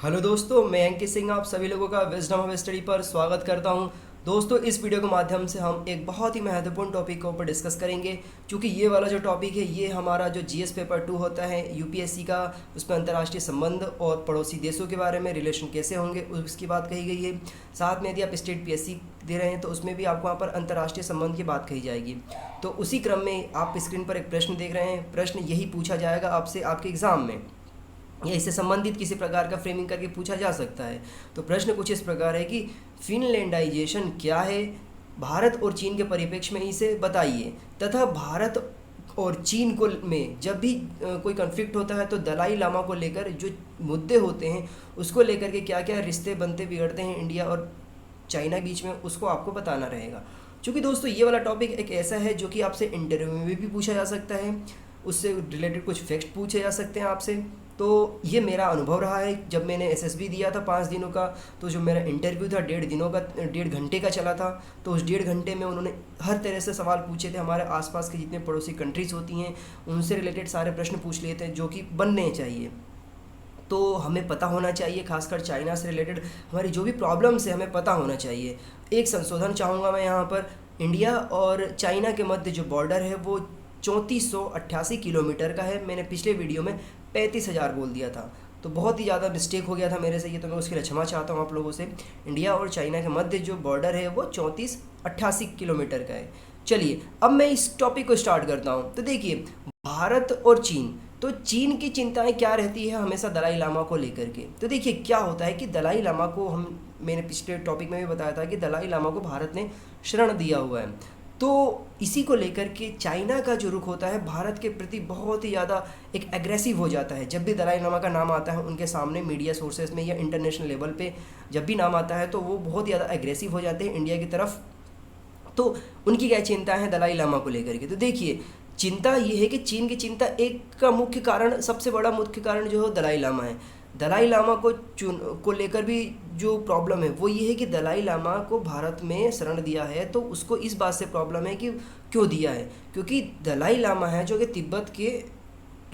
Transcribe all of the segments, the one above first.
Hello दोस्तों, मैं अंकित सिंह आप सभी लोगों का विजडम ऑफ स्टडी पर स्वागत करता हूं। दोस्तों, इस वीडियो के माध्यम से हम एक बहुत ही महत्वपूर्ण टॉपिक के ऊपर डिस्कस करेंगे। क्योंकि ये वाला जो टॉपिक है ये हमारा जो जीएस पेपर 2 होता है यूपीएससी का, उसमें अंतर्राष्ट्रीय संबंध और पड़ोसी देशों के बारे में रिलेशन कैसे होंगे उसकी बात कही गई है। साथ में यदि आप स्टेट पीएससी दे रहे हैं तो उसमें भी आपको वहाँ पर अंतर्राष्ट्रीय संबंध की बात कही जाएगी। तो उसी क्रम में आप स्क्रीन पर एक प्रश्न देख रहे हैं। प्रश्न यही पूछा जाएगा आपसे आपके एग्ज़ाम में, या इससे संबंधित किसी प्रकार का फ्रेमिंग करके पूछा जा सकता है। तो प्रश्न कुछ इस प्रकार है कि फिनलैंडाइजेशन क्या है, भारत और चीन के परिप्रेक्ष्य में इसे बताइए, तथा भारत और चीन को में जब भी कोई कन्फ्लिक्ट होता है तो दलाई लामा को लेकर जो मुद्दे होते हैं उसको लेकर के क्या क्या रिश्ते बनते बिगड़ते हैं इंडिया और चाइना के बीच में, उसको आपको बताना रहेगा। क्योंकि दोस्तों ये वाला टॉपिक एक ऐसा है जो कि आपसे इंटरव्यू में भी पूछा जा सकता है, उससे रिलेटेड कुछ फैक्ट पूछे जा सकते हैं आपसे। तो ये मेरा अनुभव रहा है। जब मैंने एसएसबी दिया था 5 दिनों का, तो जो मेरा इंटरव्यू था 1.5 घंटे का चला था। तो उस 1.5 घंटे में उन्होंने हर तरह से सवाल पूछे थे। हमारे आसपास के जितने पड़ोसी कंट्रीज़ होती हैं उनसे रिलेटेड सारे प्रश्न पूछ लिए थे जो कि बनने चाहिए। तो हमें पता होना चाहिए, खासकर चाइना से रिलेटेड हमारी जो भी प्रॉब्लम्स है हमें पता होना चाहिए। एक संशोधन चाहूँगा मैं यहाँ पर, इंडिया और चाइना के मध्य जो बॉर्डर है वो 3488 किलोमीटर का है। मैंने पिछले वीडियो में 35,000 बोल दिया था, तो बहुत ही ज़्यादा मिस्टेक हो गया था मेरे से ये, तो मैं उसके लिए क्षमा चाहता हूँ आप लोगों से। इंडिया और चाइना के मध्य जो बॉर्डर है वो 3488 किलोमीटर का है। चलिए अब मैं इस टॉपिक को स्टार्ट करता हूँ। तो देखिए, भारत और चीन, तो चीन की चिंताएं क्या रहती है हमेशा दलाई लामा को लेकर के। तो देखिए क्या होता है कि दलाई लामा को मैंने पिछले टॉपिक में भी बताया था कि दलाई लामा को भारत ने शरण दिया हुआ है। तो इसी को लेकर के चाइना का जो रुख होता है भारत के प्रति बहुत ही ज़्यादा एक एग्रेसिव हो जाता है। जब भी दलाई लामा का नाम आता है उनके सामने मीडिया सोर्सेज में या इंटरनेशनल लेवल पे जब भी नाम आता है तो वो बहुत ज़्यादा एग्रेसिव हो जाते हैं इंडिया की तरफ। तो उनकी क्या चिंता है दलाई लामा को लेकर के। तो देखिए, चिंता ये है कि चीन की चिंता एक का मुख्य कारण, सबसे बड़ा मुख्य कारण जो है दलाई लामा है। दलाई लामा को लेकर भी जो प्रॉब्लम है वो ये है कि दलाई लामा को भारत में शरण दिया है तो उसको इस बात से प्रॉब्लम है कि क्यों दिया है, क्योंकि दलाई लामा है जो कि तिब्बत के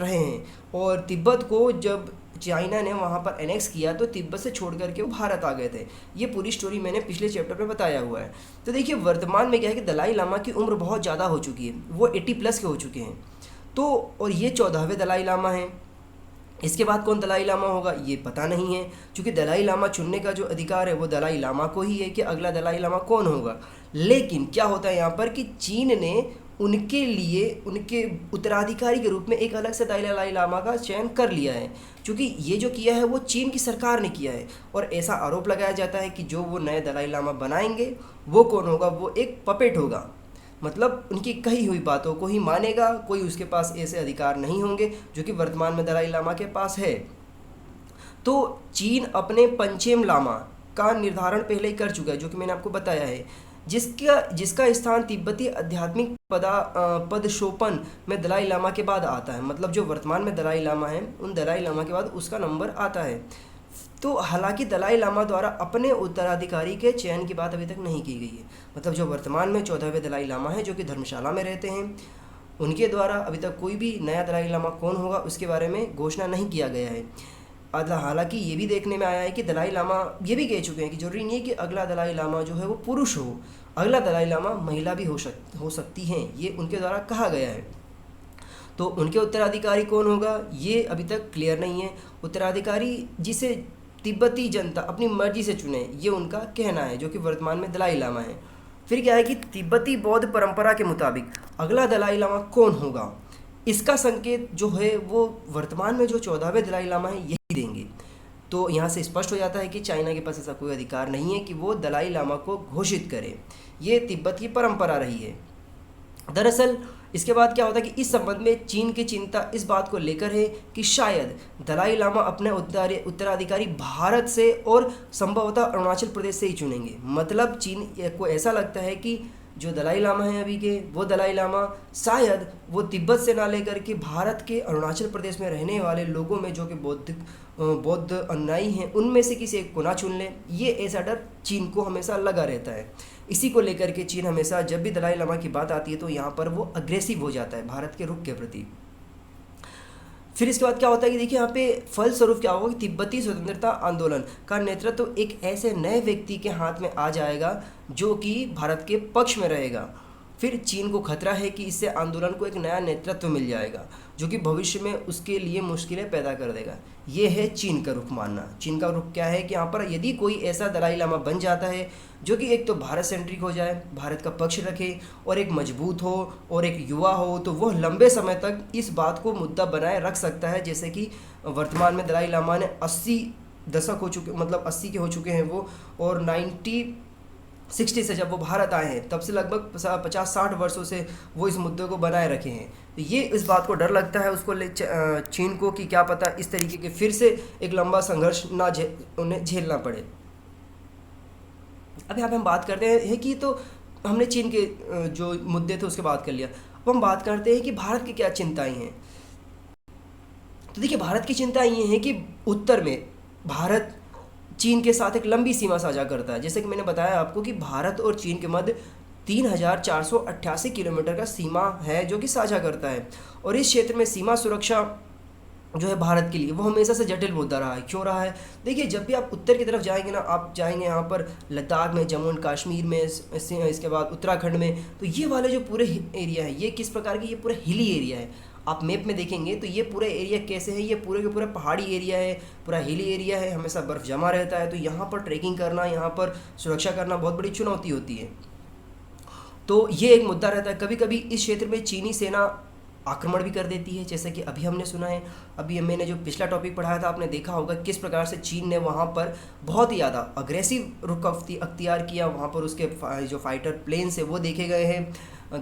रहे हैं, और तिब्बत को जब चाइना ने वहाँ पर एनेक्स किया तो तिब्बत से छोड़ करके वो भारत आ गए थे। ये पूरी स्टोरी मैंने पिछले चैप्टर में बताया हुआ है। तो देखिए वर्तमान में क्या है कि दलाई लामा की उम्र बहुत ज़्यादा हो चुकी है, वो 80+ के हो चुके हैं। तो और ये 14वें दलाई लामा हैं। इसके बाद कौन दलाई लामा होगा ये पता नहीं है, क्योंकि दलाई लामा चुनने का जो अधिकार है वो दलाई लामा को ही है कि अगला दलाई लामा कौन होगा। लेकिन क्या होता है यहाँ पर कि चीन ने उनके लिए उनके उत्तराधिकारी के रूप में एक अलग से दलाई लामा का चयन कर लिया है। क्योंकि ये जो किया है वो चीन की सरकार ने किया है, और ऐसा आरोप लगाया जाता है कि जो वो नए दलाई लामा बनाएंगे वो कौन होगा, वो एक पपेट होगा। मतलब उनकी कही हुई बातों को ही मानेगा, कोई उसके पास ऐसे अधिकार नहीं होंगे जो कि वर्तमान में दलाई लामा के पास है। तो चीन अपने पंचेम लामा का निर्धारण पहले ही कर चुका है, जो कि मैंने आपको बताया है, जिसका स्थान तिब्बती आध्यात्मिक पदशोपन में दलाई लामा के बाद आता है। मतलब जो वर्तमान में दलाई लामा है उन दलाई लामा के बाद उसका नंबर आता है। तो हालांकि दलाई लामा द्वारा अपने उत्तराधिकारी के चयन की बात अभी तक नहीं की गई है। मतलब जो वर्तमान में 14वें दलाई लामा है जो कि धर्मशाला में रहते हैं, उनके द्वारा अभी तक कोई भी नया दलाई लामा कौन होगा उसके बारे में घोषणा नहीं किया गया है। हालांकि ये भी देखने में आया है कि दलाई लामा ये भी कह चुके हैं कि जरूरी नहीं है कि अगला दलाई लामा जो है वो पुरुष हो, अगला दलाई लामा महिला भी हो सकती हैं, ये उनके द्वारा कहा गया है। तो उनके उत्तराधिकारी कौन होगा ये अभी तक क्लियर नहीं है। उत्तराधिकारी जिसे तिब्बती जनता अपनी मर्जी से चुने ये उनका कहना है, जो कि वर्तमान में दलाई लामा है। फिर क्या है कि तिब्बती बौद्ध परंपरा के मुताबिक अगला दलाई लामा कौन होगा इसका संकेत जो है वो वर्तमान में जो 14वें दलाई लामा है यही देंगे। तो यहाँ से स्पष्ट हो जाता है कि चाइना के पास ऐसा कोई अधिकार नहीं है कि वो दलाई लामा को घोषित करे, ये तिब्बत की परंपरा रही है। दरअसल इसके बाद क्या होता है कि इस संबंध में चीन की चिंता इस बात को लेकर है कि शायद दलाई लामा अपने उत्तराधिकारी भारत से और संभवतः अरुणाचल प्रदेश से ही चुनेंगे। मतलब चीन को ऐसा लगता है कि जो दलाई लामा हैं अभी के वो दलाई लामा शायद वो तिब्बत से ना लेकर के भारत के अरुणाचल प्रदेश में रहने वाले लोगों में जो कि बौद्ध अनुयायी हैं उनमें से किसी एक को ना चुन लें। ये ऐसा डर चीन को हमेशा लगा रहता है। इसी को लेकर के चीन हमेशा जब भी दलाई लामा की बात आती है तो यहाँ पर वो अग्रेसिव हो जाता है भारत के रुख के प्रति। फिर इसके बाद क्या होता है कि देखिए यहाँ पे फलस्वरूप क्या होगा कि तिब्बती स्वतंत्रता आंदोलन का नेतृत्व तो एक ऐसे नए व्यक्ति के हाथ में आ जाएगा जो कि भारत के पक्ष में रहेगा। फिर चीन को खतरा है कि इससे आंदोलन को एक नया नेतृत्व मिल जाएगा जो कि भविष्य में उसके लिए मुश्किलें पैदा कर देगा। ये है चीन का रुख मानना। चीन का रुख क्या है कि यहाँ पर यदि कोई ऐसा दलाई लामा बन जाता है जो कि एक तो भारत सेंट्रिक हो जाए, भारत का पक्ष रखे और एक मजबूत हो और एक युवा हो, तो वह लंबे समय तक इस बात को मुद्दा बनाए रख सकता है। जैसे कि वर्तमान में दलाई लामा ने 80 दशक हो चुके, मतलब 80 के हो चुके हैं वो, और 1960 से जब वो भारत आए हैं तब से लगभग 50-60 वर्षों से वो इस मुद्दे को बनाए रखे हैं। तो ये इस बात को डर लगता है उसको चीन को कि क्या पता इस तरीके के फिर से एक लंबा संघर्ष ना उन्हें झेलना पड़े। अब यहाँ पे हम बात करते हैं कि तो हमने चीन के जो मुद्दे थे उसके बात कर लिया। अब हम बात करते हैं कि भारत की क्या चिंताएं हैं। तो देखिए भारत की चिंता ये है कि उत्तर में भारत चीन के साथ एक लंबी सीमा साझा करता है। जैसे कि मैंने बताया आपको कि भारत और चीन के मध्य 3488 किलोमीटर का सीमा है जो कि साझा करता है, और इस क्षेत्र में सीमा सुरक्षा जो है भारत के लिए वो हमेशा से जटिल मुद्दा रहा है। क्यों रहा है? देखिए जब भी आप उत्तर की तरफ जाएंगे ना, आप जाएंगे यहाँ पर लद्दाख में, जम्मू एंड कश्मीर में, इसके बाद उत्तराखंड में, तो ये वाले जो पूरे एरिया है ये किस प्रकार की, ये पूरा हिली एरिया है। आप मैप में देखेंगे तो ये पूरा एरिया कैसे है, ये पूरे के पूरा पहाड़ी एरिया है, पूरा हिली एरिया है, हमेशा बर्फ़ जमा रहता है। तो यहाँ पर ट्रैकिंग करना, यहाँ पर सुरक्षा करना बहुत बड़ी चुनौती होती है। तो ये एक मुद्दा रहता है। कभी कभी इस क्षेत्र में चीनी सेना आक्रमण भी कर देती है, जैसे कि अभी हमने सुना है। अभी मैंने जो पिछला टॉपिक पढ़ाया था आपने देखा होगा किस प्रकार से चीन ने वहाँ पर बहुत ही ज़्यादा अग्रेसिव रुख अख्तियार किया। वहाँ पर उसके जो फाइटर प्लेन्स है वो देखे गए हैं,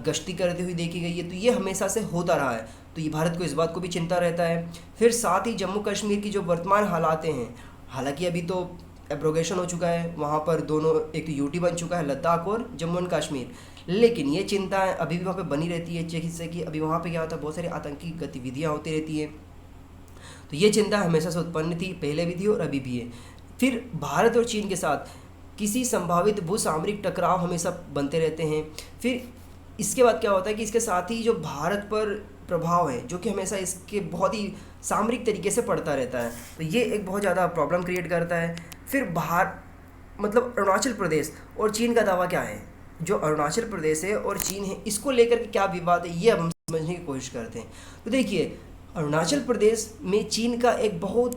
गश्ती करते हुए देखी गई है। तो ये हमेशा से होता रहा है, तो ये भारत को इस बात को भी चिंता रहता है। फिर साथ ही जम्मू कश्मीर की जो वर्तमान हालात हैं, हालांकि अभी तो एब्रोगेशन हो चुका है, वहाँ पर दोनों एक तो यूटी बन चुका है, लद्दाख और जम्मू एंड कश्मीर, लेकिन ये चिंता अभी भी वहाँ पे बनी रहती है। जिससे कि अभी वहाँ पे क्या होता है, बहुत सारी आतंकी गतिविधियाँ होती रहती हैं। तो ये चिंता हमेशा से उत्पन्न थी, पहले भी थी और अभी भी है। फिर भारत और चीन के साथ किसी संभावित भूसामरिक टकराव हमेशा बनते रहते हैं। फिर इसके बाद क्या होता है कि इसके साथ ही जो भारत पर प्रभाव है जो कि हमेशा इसके बहुत ही सामरिक तरीके से पड़ता रहता है, तो ये एक बहुत ज़्यादा प्रॉब्लम क्रिएट करता है। फिर मतलब अरुणाचल प्रदेश और चीन का दावा क्या है, जो अरुणाचल प्रदेश है और चीन है इसको लेकर के क्या विवाद है, ये हम समझने की कोशिश करते हैं। तो देखिए अरुणाचल प्रदेश में चीन का एक बहुत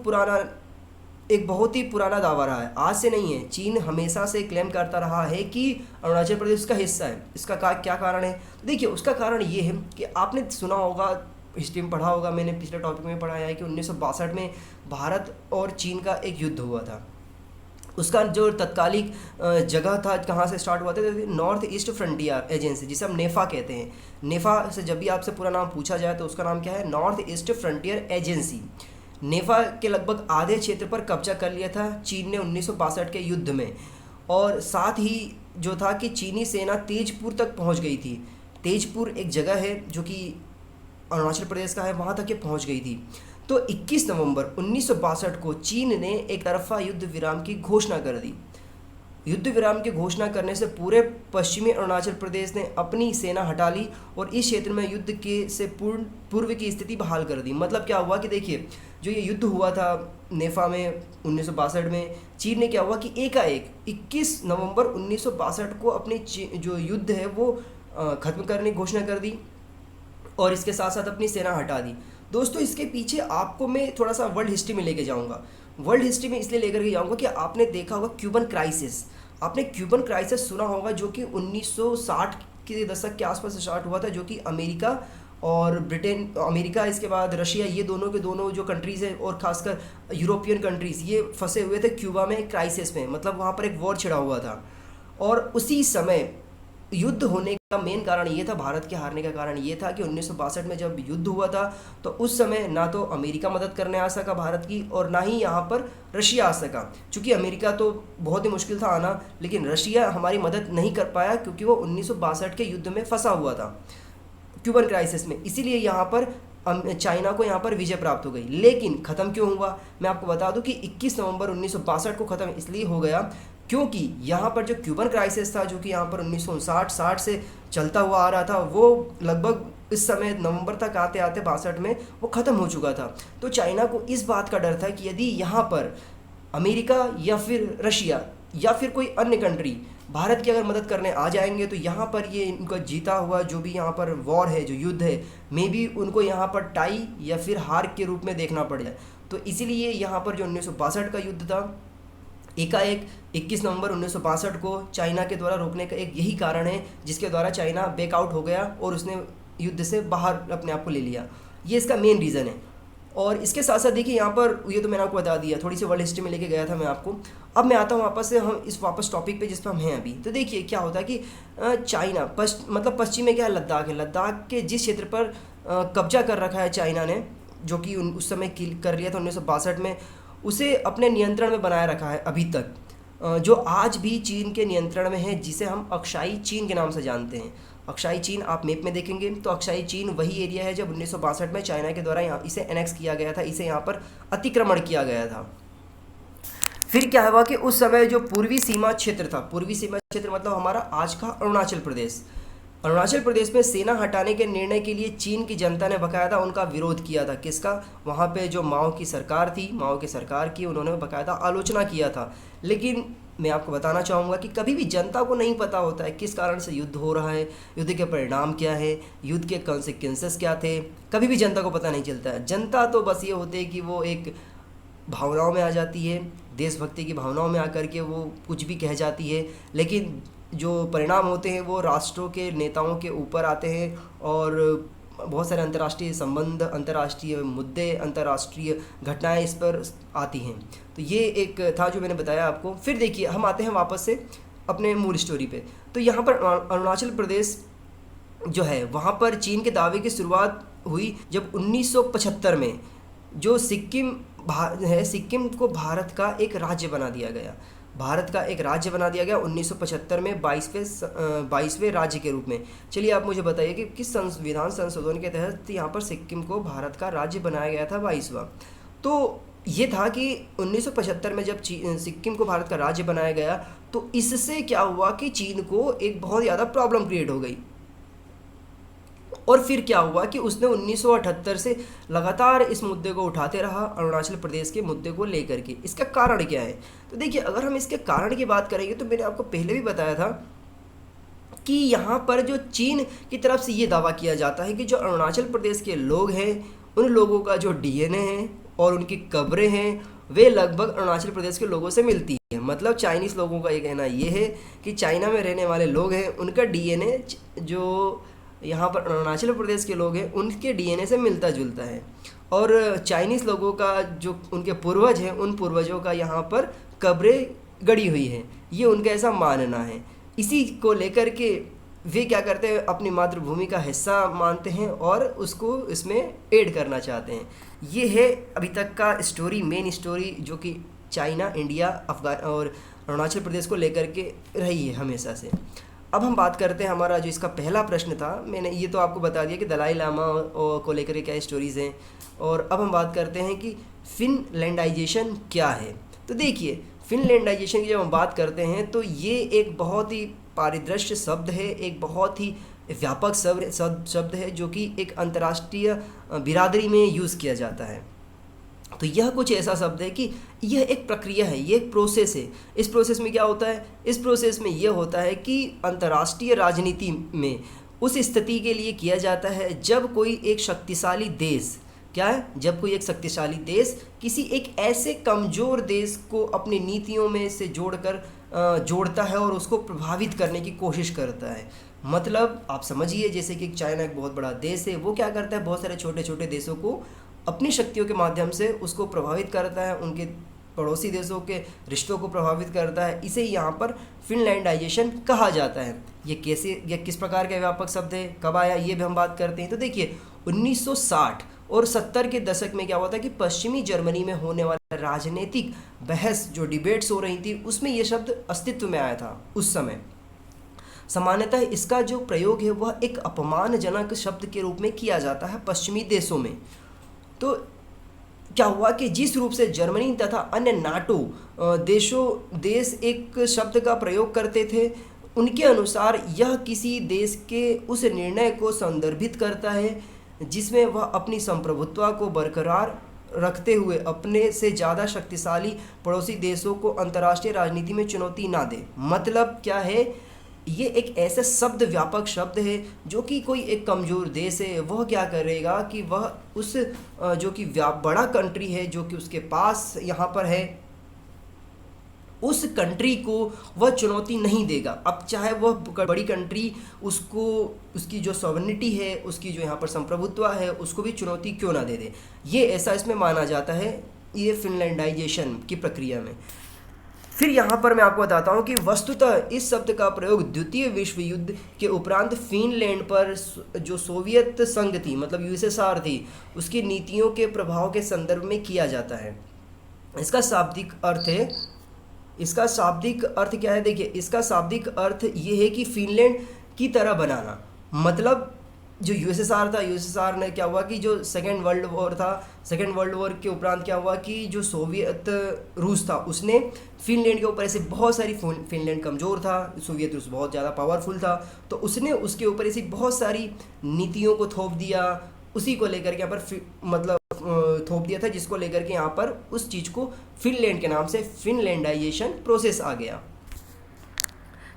ही पुराना दावा रहा है, आज से नहीं है। चीन हमेशा से क्लेम करता रहा है कि अरुणाचल प्रदेश उसका हिस्सा है। इसका क्या कारण है? तो देखिए उसका कारण ये है कि आपने सुना होगा, हिस्ट्री में पढ़ा होगा, मैंने पिछले टॉपिक में पढ़ाया है कि 1962 में भारत और चीन का एक युद्ध हुआ था। उसका जो तत्कालिक जगह था, कहाँ से स्टार्ट हुआ था, नॉर्थ ईस्ट फ्रंटियर एजेंसी, जिसे हम नेफा कहते हैं। नेफा से जब भी आपसे पूरा नाम पूछा जाए तो उसका नाम क्या है, नॉर्थ ईस्ट फ्रंटियर एजेंसी। नेफा के लगभग आधे क्षेत्र पर कब्जा कर लिया था चीन ने 1962 के युद्ध में, और साथ ही जो था कि चीनी सेना तेजपुर तक पहुंच गई थी। तेजपुर एक जगह है जो कि अरुणाचल प्रदेश का है, वहां तक ये पहुंच गई थी। तो 21 नवंबर 1962 को चीन ने एक तरफा युद्ध विराम की घोषणा कर दी। युद्ध विराम की घोषणा करने से पूरे पश्चिमी अरुणाचल प्रदेश ने अपनी सेना हटा ली और इस क्षेत्र में युद्ध के से पूर्व की स्थिति बहाल कर दी। मतलब क्या हुआ कि देखिए जो ये युद्ध हुआ था नेफा में 1962 में, चीन ने क्या हुआ कि एकाएक 21 नवंबर 1962 को अपनी जो युद्ध है वो ख़त्म करने की घोषणा कर दी और इसके साथ साथ अपनी सेना हटा दी। दोस्तों इसके पीछे आपको मैं थोड़ा सा वर्ल्ड हिस्ट्री में लेके जाऊंगा। वर्ल्ड हिस्ट्री में इसलिए लेकर के जाऊंगा कि आपने देखा होगा क्यूबन क्राइसिस, आपने क्यूबन क्राइसिस सुना होगा, जो कि 1960 के दशक के आसपास स्टार्ट हुआ था, जो कि अमेरिका और ब्रिटेन, अमेरिका इसके बाद रशिया, ये दोनों के दोनों जो कंट्रीज़ हैं और खासकर यूरोपियन कंट्रीज़ ये फंसे हुए थे क्यूबा में क्राइसिस में। मतलब वहाँ पर एक वॉर छिड़ा हुआ था और उसी समय युद्ध होने का मेन कारण ये था, भारत के हारने का कारण ये था कि 1962 में जब युद्ध हुआ था तो उस समय ना तो अमेरिका मदद करने आ सका भारत की और ना ही यहाँ पर रशिया आ सका। चूँकि अमेरिका तो बहुत ही मुश्किल था आना, लेकिन रशिया हमारी मदद नहीं कर पाया क्योंकि वो 1962 के युद्ध में फंसा हुआ था क्यूबन क्राइसिस में। इसीलिए यहाँ पर चाइना को यहाँ पर विजय प्राप्त हो गई। लेकिन ख़त्म क्यों हुआ मैं आपको बता दूँ कि 21 नवंबर 1962 को ख़त्म इसलिए हो गया क्योंकि यहाँ पर जो क्यूबन क्राइसिस था, जो कि यहाँ पर 1959-60 से चलता हुआ आ रहा था, वो लगभग इस समय नवंबर तक आते आते 62 में वो ख़त्म हो चुका था। तो चाइना को इस बात का डर था कि यदि यहाँ पर अमेरिका या फिर रशिया या फिर कोई अन्य कंट्री भारत की अगर मदद करने आ जाएंगे, तो यहाँ पर ये इनका जीता हुआ जो भी यहाँ पर वॉर है, जो युद्ध है, मे बी उनको यहाँ पर टाई या फिर हार के रूप में देखना पड़ जाए। तो इसीलिए यहाँ पर जो 1962 का युद्ध था, एकाएक 21 नवंबर 1962 को चाइना के द्वारा रोकने का एक यही कारण है, जिसके द्वारा चाइना बैकआउट हो गया और उसने युद्ध से बाहर अपने आप को ले लिया। ये इसका मेन रीज़न है। और इसके साथ साथ देखिए, यहाँ पर ये तो मैंने आपको बता दिया, थोड़ी सी वर्ल्ड हिस्ट्री में लेके गया था मैं आपको। अब मैं आता हूँ वापस से हम इस वापस टॉपिक पे जिस पर हम हैं अभी। तो देखिए क्या होता है कि चाइना मतलब पश्चिम में क्या है, लद्दाख है। लद्दाख के जिस क्षेत्र पर कब्जा कर रखा है चाइना ने, जो कि उस समय कर लिया था 1962 में, उसे अपने नियंत्रण में बनाए रखा है अभी तक, जो आज भी चीन के नियंत्रण में है, जिसे हम अक्साई चीन के नाम से जानते हैं। अक्साई चीन आप मैप में देखेंगे तो अक्साई चीन वही एरिया है जब 1962 में चाइना के द्वारा यहाँ इसे एनेक्स किया गया था, इसे यहाँ पर अतिक्रमण किया गया था। फिर क्या हुआ कि उस समय जो पूर्वी सीमा क्षेत्र था, पूर्वी सीमा क्षेत्र मतलब हमारा आज का अरुणाचल प्रदेश, अरुणाचल प्रदेश में सेना हटाने के निर्णय के लिए चीन की जनता ने बकायदा उनका विरोध किया था। किसका? वहाँ पे जो माओ की सरकार थी, माओ की सरकार की उन्होंने बकायदा आलोचना किया था। लेकिन मैं आपको बताना चाहूँगा कि कभी भी जनता को नहीं पता होता है किस कारण से युद्ध हो रहा है, युद्ध के परिणाम क्या है, युद्ध के कॉन्सिक्वेंसेस क्या थे, कभी भी जनता को पता नहीं चलता है। जनता तो बस ये होती है कि वो एक भावनाओं में आ जाती है, देशभक्ति की भावनाओं में आकर के वो कुछ भी कह जाती है, लेकिन जो परिणाम होते हैं वो राष्ट्रों के नेताओं के ऊपर आते हैं और बहुत सारे अंतर्राष्ट्रीय संबंध, अंतर्राष्ट्रीय मुद्दे, अंतर्राष्ट्रीय घटनाएं इस पर आती हैं। तो ये एक था जो मैंने बताया आपको। फिर देखिए हम आते हैं वापस से अपने मूल स्टोरी पे। तो यहाँ पर अरुणाचल प्रदेश जो है, वहाँ पर चीन के दावे की शुरुआत हुई जब 1975 में जो सिक्किम है, सिक्किम को भारत का एक राज्य बना दिया गया। भारत का एक राज्य बना दिया गया 1975 में 22वें राज्य के रूप में। चलिए आप मुझे बताइए कि किस संविधान संशोधन के तहत यहाँ पर सिक्किम को भारत का राज्य बनाया गया था 22वां। तो ये था कि 1975 में जब सिक्किम को भारत का राज्य बनाया गया, तो इससे क्या हुआ कि चीन को एक बहुत ज़्यादा प्रॉब्लम क्रिएट हो गई। और फिर क्या हुआ कि उसने 1978 से लगातार इस मुद्दे को उठाते रहा, अरुणाचल प्रदेश के मुद्दे को लेकर के। इसका कारण क्या है? तो देखिए अगर हम इसके कारण की बात करेंगे तो मैंने आपको पहले भी बताया था कि यहाँ पर जो चीन की तरफ से ये दावा किया जाता है कि जो अरुणाचल प्रदेश के लोग हैं, उन लोगों का जो डीएनए है और उनकी कब्रें हैं, वे लगभग अरुणाचल प्रदेश के लोगों से मिलती है। मतलब चाइनीज़ लोगों का ये कहना ये है कि चाइना में रहने वाले लोग हैं, उनका डीएनए जो यहाँ पर अरुणाचल प्रदेश के लोग हैं उनके डीएनए से मिलता जुलता है। और चाइनीज़ लोगों का जो उनके पूर्वज हैं, उन पूर्वजों का यहाँ पर कब्रें गड़ी हुई हैं, ये उनका ऐसा मानना है। इसी को लेकर के वे क्या करते हैं, अपनी मातृभूमि का हिस्सा मानते हैं और उसको इसमें ऐड करना चाहते हैं। ये है अभी तक का स्टोरी, मेन स्टोरी, जो कि चाइना, इंडिया, अफगान और अरुणाचल प्रदेश को लेकर के रही है हमेशा से। अब हम बात करते हैं, हमारा जो इसका पहला प्रश्न था, मैंने ये तो आपको बता दिया कि दलाई लामा को लेकर के क्या स्टोरीज़ हैं। और अब हम बात करते हैं कि फिनलैंडाइजेशन क्या है। तो देखिए फिनलैंडाइजेशन की जब हम बात करते हैं तो ये एक बहुत ही पारिदृश्य शब्द है, एक बहुत ही व्यापक शब्द है, जो कि एक अंतर्राष्ट्रीय बिरादरी में यूज़ किया जाता है। तो यह कुछ ऐसा शब्द है कि यह एक प्रक्रिया है, ये एक प्रोसेस है। इस प्रोसेस में क्या होता है? इस प्रोसेस में यह होता है कि अंतर्राष्ट्रीय राजनीति में उस स्थिति के लिए किया जाता है जब कोई एक शक्तिशाली देश, क्या है, जब कोई एक शक्तिशाली देश किसी एक ऐसे कमज़ोर देश को अपनी नीतियों में से जोड़ता है और उसको प्रभावित करने की कोशिश करता है। मतलब आप समझिए, जैसे कि चाइना एक बहुत बड़ा देश है, वो क्या करता है, बहुत सारे छोटे छोटे देशों को अपनी शक्तियों के माध्यम से उसको प्रभावित करता है, उनके पड़ोसी देशों के रिश्तों को प्रभावित करता है। इसे यहाँ पर फिनलैंडाइजेशन कहा जाता है। ये कैसे, ये किस प्रकार का व्यापक शब्द है, कब आया, ये भी हम बात करते हैं। तो देखिए 1960 और 70 के दशक में क्या हुआ था कि पश्चिमी जर्मनी में होने वाले राजनीतिक बहस, जो डिबेट्स हो रही थी, उसमें ये शब्द अस्तित्व में आया था उस समय। सामान्यतः इसका जो प्रयोग है वह एक अपमानजनक शब्द के रूप में किया जाता है पश्चिमी देशों में। तो क्या हुआ कि जिस रूप से जर्मनी तथा अन्य नाटो देश एक शब्द का प्रयोग करते थे, उनके अनुसार यह किसी देश के उस निर्णय को संदर्भित करता है जिसमें वह अपनी संप्रभुत्व को बरकरार रखते हुए अपने से ज़्यादा शक्तिशाली पड़ोसी देशों को अंतर्राष्ट्रीय राजनीति में चुनौती ना दे। मतलब क्या है, ये एक ऐसा शब्द, व्यापक शब्द है, जो कि कोई एक कमज़ोर देश है वह क्या करेगा कि वह उस जो कि बड़ा कंट्री है जो कि उसके पास यहाँ पर है, उस कंट्री को वह चुनौती नहीं देगा। अब चाहे वह बड़ी कंट्री उसको, उसकी जो सॉवरेनिटी है, उसकी जो यहाँ पर संप्रभुत्व है, उसको भी चुनौती क्यों ना दे दे। ये ऐसा इसमें माना जाता है, ये फिनलैंडाइजेशन की प्रक्रिया में। फिर यहाँ पर मैं आपको बताता हूँ कि वस्तुतः इस शब्द का प्रयोग द्वितीय विश्व युद्ध के उपरांत फिनलैंड पर जो सोवियत संघ थी, मतलब यूएसएसआर थी, उसकी नीतियों के प्रभाव के संदर्भ में किया जाता है। इसका शाब्दिक अर्थ है, इसका शाब्दिक अर्थ क्या है, देखिए इसका शाब्दिक अर्थ ये है कि फिनलैंड की तरह बनाना। मतलब जो यूएसएसआर था, यूएसएसआर ने क्या हुआ कि जो सेकेंड वर्ल्ड वॉर था, सेकेंड वर्ल्ड वॉर के उपरांत क्या हुआ कि जो सोवियत रूस था उसने फिनलैंड के ऊपर ऐसे बहुत सारी, फिनलैंड कमज़ोर था, सोवियत रूस बहुत ज़्यादा पावरफुल था, तो उसने उसके ऊपर ऐसी बहुत सारी नीतियों को थोप दिया, उसी को लेकर के यहाँ पर मतलब थोप दिया था, जिसको लेकर के यहाँ पर उस चीज़ को फिनलैंड के नाम से फिनलैंडाइजेशन प्रोसेस आ गया।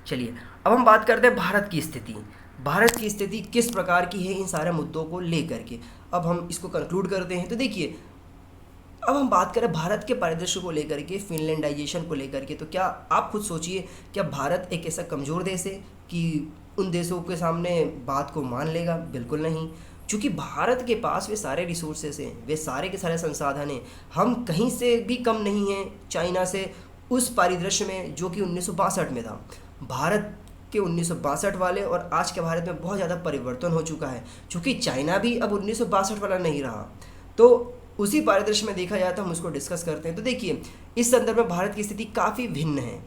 चलिए अब हम बात करते हैं भारत की स्थिति। भारत की स्थिति किस प्रकार की है इन सारे मुद्दों को लेकर के, अब हम इसको कंक्लूड करते हैं। तो देखिए, अब हम बात करें भारत के परिदृश्य को लेकर के, फिनलैंडाइजेशन को लेकर के, तो क्या आप खुद सोचिए, क्या भारत एक ऐसा कमज़ोर देश है कि उन देशों के सामने बात को मान लेगा? बिल्कुल नहीं। चूँकि भारत के पास वे सारे रिसोर्सेस हैं, वे सारे के सारे संसाधन हैं, हम कहीं से भी कम नहीं हैं चाइना से उस परिदृश्य में जो कि 1962 में था। भारत के 1962 वाले और आज के भारत में बहुत ज़्यादा परिवर्तन हो चुका है, चूँकि चाइना भी अब 1962 वाला नहीं रहा। तो उसी परिदृश्य में देखा जाए तो हम उसको डिस्कस करते हैं। तो देखिए, इस संदर्भ में भारत की स्थिति काफ़ी भिन्न है।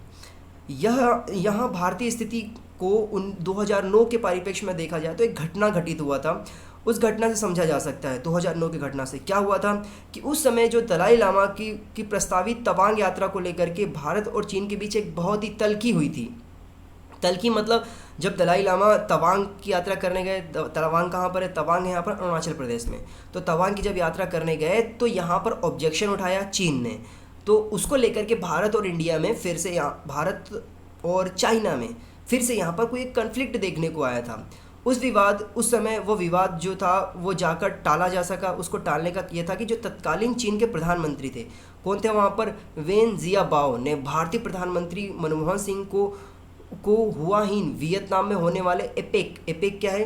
यहाँ भारतीय स्थिति को 2009 के परिप्रेक्ष्य में देखा जाए तो एक घटना घटित हुआ था, उस घटना से समझा जा सकता है। 2009 की घटना से क्या हुआ था कि उस समय जो दलाई लामा की प्रस्तावित तवांग यात्रा को लेकर के भारत और चीन के बीच एक बहुत ही तल्खी हुई थी। तल्खी मतलब जब दलाई लामा तवांग की यात्रा करने गए, तवांग कहाँ पर है? तवांग है यहाँ पर अरुणाचल प्रदेश में। तो तवांग की जब यात्रा करने गए तो यहाँ पर ऑब्जेक्शन उठाया चीन ने, तो उसको लेकर के भारत और इंडिया में फिर से, यहाँ भारत और चाइना में फिर से यहाँ पर कोई एक कन्फ्लिक्ट देखने को आया था। उस समय वो विवाद जो था वो जाकर टाला जा सका। उसको टालने का ये था कि जो तत्कालीन चीन के प्रधानमंत्री थे, कौन थे वहाँ पर? वेन जियाबाओ ने भारतीय प्रधानमंत्री मनमोहन सिंह को हुआ ही वियतनाम में होने वाले एपेक क्या है?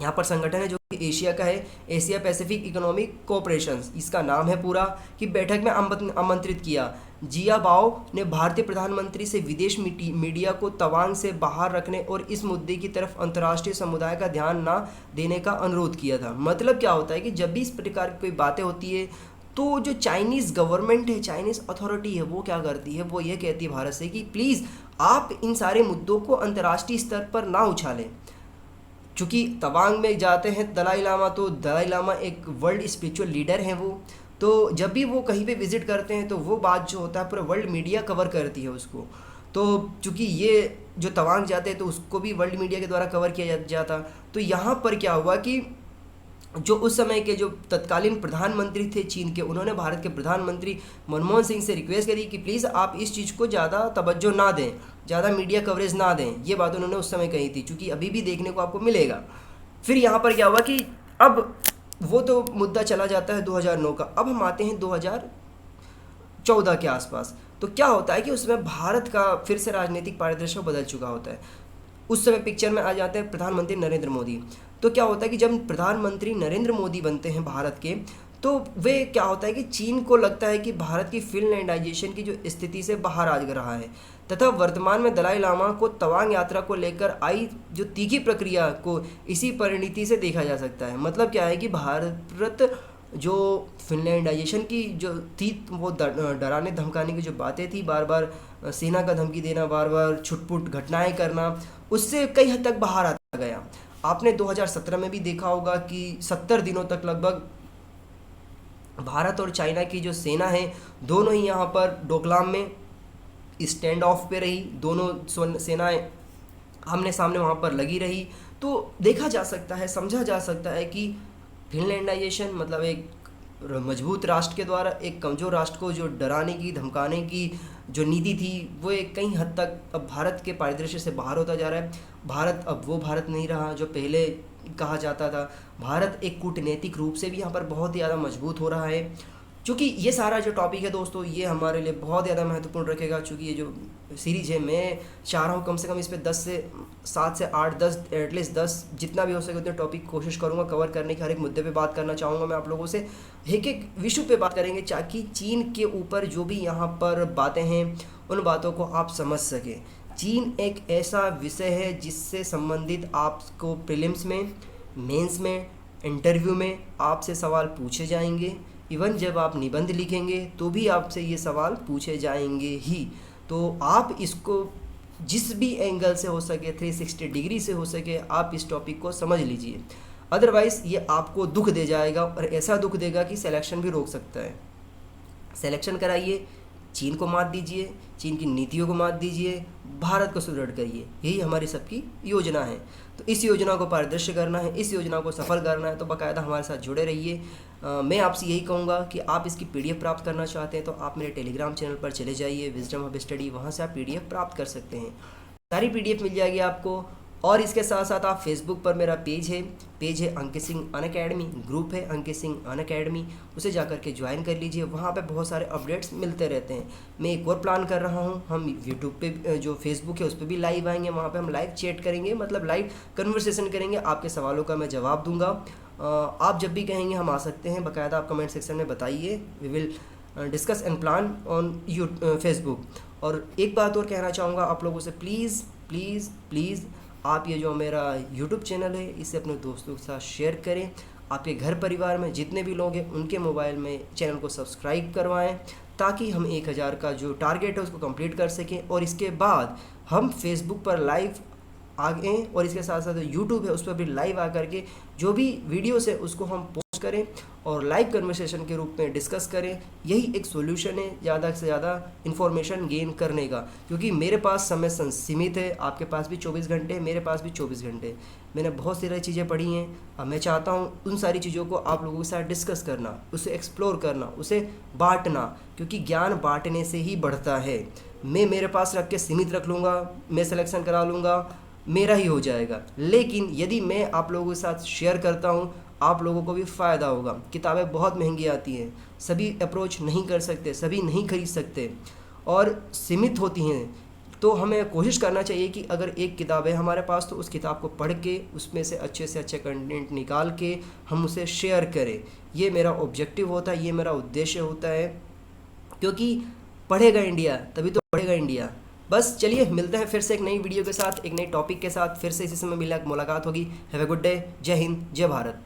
यहाँ पर संगठन है जो कि एशिया का है, एशिया पैसिफिक इकोनॉमिक कोऑपरेशन इसका नाम है पूरा, कि बैठक में आमंत्रित किया। जियाबाओ ने भारतीय प्रधानमंत्री से विदेश मीडिया को तवांग से बाहर रखने और इस मुद्दे की तरफ अंतर्राष्ट्रीय समुदाय का ध्यान ना देने का अनुरोध किया था। मतलब क्या होता है कि जब भी इस प्रकार की कोई बातें होती है तो जो चाइनीज़ गवर्नमेंट है, चाइनीज़ अथॉरिटी है, वो क्या करती है? वो ये कहती है भारत से कि प्लीज़ आप इन सारे मुद्दों को अंतर्राष्ट्रीय स्तर पर ना उछालें। चूँकि तवांग में जाते हैं दलाई लामा, तो दलाई लामा एक वर्ल्ड स्पिरिचुअल लीडर हैं वो, तो जब भी वो कहीं पे विज़िट करते हैं तो वो बात जो होता है पूरा वर्ल्ड मीडिया कवर करती है उसको। तो चूँकि ये जो तवांग जाते हैं तो उसको भी वर्ल्ड मीडिया के द्वारा कवर किया जाता। तो यहाँ पर क्या हुआ कि जो उस समय के जो तत्कालीन प्रधानमंत्री थे चीन के, उन्होंने भारत के प्रधानमंत्री मनमोहन सिंह से रिक्वेस्ट करी कि प्लीज़ आप इस चीज़ को ज़्यादा तवज्जो ना दें, ज़्यादा मीडिया कवरेज ना दें। ये बात उन्होंने उस समय कही थी, चूँकि अभी भी देखने को आपको मिलेगा। फिर यहाँ पर क्या हुआ कि अब वो तो मुद्दा चला जाता है 2009 का। अब हम आते हैं 2014 के आसपास। तो क्या होता है कि उसमें भारत का फिर से राजनीतिक परिदृश्य बदल चुका होता है। उस समय पिक्चर में आ जाते हैं प्रधानमंत्री नरेंद्र मोदी। तो क्या होता है कि जब प्रधानमंत्री नरेंद्र मोदी बनते हैं भारत के, तो वे क्या होता है कि चीन को लगता है कि भारत की फिनलैंडाइजेशन की जो स्थिति से बाहर आ रहा है, तथा वर्तमान में दलाई लामा को तवांग यात्रा को लेकर आई जो तीखी प्रक्रिया को इसी परिणति से देखा जा सकता है। मतलब क्या है कि भारत जो फिनलैंडाइजेशन की जो थी वो डराने धमकाने की जो बातें थी, बार बार सेना का धमकी देना, बार बार छुटपुट घटनाएं करना, उससे कई हद तक बाहर आता गया। आपने 2017 में भी देखा होगा कि 70 दिनों तक लगभग भारत और चाइना की जो सेना है दोनों ही यहाँ पर डोकलाम में स्टैंड ऑफ पे रही, दोनों सेनाएं आमने सामने वहाँ पर लगी रही। तो देखा जा सकता है, समझा जा सकता है कि फिनलैंडाइजेशन मतलब एक मजबूत राष्ट्र के द्वारा एक कमज़ोर राष्ट्र को जो डराने की धमकाने की जो नीति थी वो एक कई हद तक अब भारत के परिदृश्य से बाहर होता जा रहा है। भारत अब वो भारत नहीं रहा जो पहले कहा जाता था। भारत एक कूटनीतिक रूप से भी यहाँ पर बहुत ज़्यादा मजबूत हो रहा है। चूँकि ये सारा जो टॉपिक है दोस्तों ये हमारे लिए बहुत ज़्यादा महत्वपूर्ण रखेगा, चूँकि ये जो सीरीज़ है मैं चाह रहा हूँ कम से कम इस पर 7 से 8 10 एटलीस्ट 10 जितना भी हो सके उतने टॉपिक कोशिश करूँगा कवर करने की। हर एक मुद्दे पे बात करना चाहूँगा मैं आप लोगों से, एक एक विषय पे बात करेंगे ताकि चीन के ऊपर जो भी यहाँ पर बातें हैं उन बातों को आप समझ सकें। चीन एक ऐसा विषय है जिससे संबंधित आपको प्रीलिम्स में, मेंस में, इंटरव्यू में आपसे सवाल पूछे जाएंगे। इवन जब आप निबंध लिखेंगे तो भी आपसे ये सवाल पूछे जाएंगे ही। तो आप इसको जिस भी एंगल से हो सके 360 डिग्री से हो सके आप इस टॉपिक को समझ लीजिए, अदरवाइज़ ये आपको दुख दे जाएगा और ऐसा दुख देगा कि सिलेक्शन भी रोक सकता है। सिलेक्शन कराइए, चीन को मात दीजिए, चीन की नीतियों को मात दीजिए, भारत को सुदृढ़ करिए, यही हमारी सबकी योजना है। तो इस योजना को पारदर्शी करना है, इस योजना को सफल करना है तो बाकायदा हमारे साथ जुड़े रहिए। मैं आपसे यही कहूँगा कि आप इसकी पीडीएफ प्राप्त करना चाहते हैं तो आप मेरे टेलीग्राम चैनल पर चले जाइए, विजडम हब स्टडी, वहाँ से आप पीडीएफ प्राप्त कर सकते हैं। सारी पीडीएफ मिल जाएगी आपको। और इसके साथ साथ आप फेसबुक पर मेरा पेज है अंकित सिंह अनअकैडमी, ग्रुप है अंकित सिंह अनअकैडमी, उसे जाकर के ज्वाइन कर लीजिए। वहाँ पे बहुत सारे अपडेट्स मिलते रहते हैं। मैं एक और प्लान कर रहा हूँ, हम यूट्यूब पे जो फेसबुक है उस पर भी लाइव आएंगे, वहाँ पे हम लाइव चैट करेंगे, मतलब लाइव कन्वर्सेशन करेंगे, आपके सवालों का मैं जवाब दूंगा। आप जब भी कहेंगे हम आ सकते हैं, बाकायदा आप कमेंट सेक्शन में बताइए, we will discuss and plan on Facebook. और एक बात और कहना चाहूँगा आप लोगों से, प्लीज़ प्लीज़ प्लीज़ आप ये जो मेरा YouTube चैनल है इसे अपने दोस्तों के साथ शेयर करें। आपके घर परिवार में जितने भी लोग हैं उनके मोबाइल में चैनल को सब्सक्राइब करवाएं ताकि हम 1000 का जो टारगेट है उसको कंप्लीट कर सकें। और इसके बाद हम फेसबुक पर लाइव आ गए और इसके साथ साथ यूट्यूब है उस पर भी लाइव आकर के जो भी वीडियोस है उसको हम पोस्ट करें और लाइव कन्वर्सेशन के रूप में डिस्कस करें। यही एक सॉल्यूशन है ज़्यादा से ज़्यादा इन्फॉर्मेशन गेन करने का, क्योंकि मेरे पास समय सीमित है, आपके पास भी 24 घंटे, मेरे पास भी 24 घंटे। मैंने बहुत सारी चीज़ें पढ़ी हैं, अब मैं चाहता हूँ उन सारी चीज़ों को आप लोगों के साथ डिस्कस करना, उसे एक्सप्लोर करना, उसे बांटना, क्योंकि ज्ञान बांटने से ही बढ़ता है। मैं मेरे पास रख के सीमित रख लूँगा, मैं सिलेक्शन करा लूँगा, मेरा ही हो जाएगा। लेकिन यदि मैं आप लोगों के साथ शेयर करता हूँ आप लोगों को भी फ़ायदा होगा। किताबें बहुत महंगी आती हैं, सभी अप्रोच नहीं कर सकते, सभी नहीं खरीद सकते और सीमित होती हैं। तो हमें कोशिश करना चाहिए कि अगर एक किताब है हमारे पास तो उस किताब को पढ़ के उसमें से अच्छे कंटेंट निकाल के हम उसे शेयर करें। ये मेरा ऑब्जेक्टिव होता है, ये मेरा उद्देश्य होता है, क्योंकि पढ़ेगा इंडिया तभी तो बढ़ेगा इंडिया। बस चलिए मिलते हैं फिर से एक नई वीडियो के साथ, एक नई टॉपिक के साथ, फिर से इसी समय मुलाकात होगी। हैव ए गुड डे, जय हिंद, जय भारत।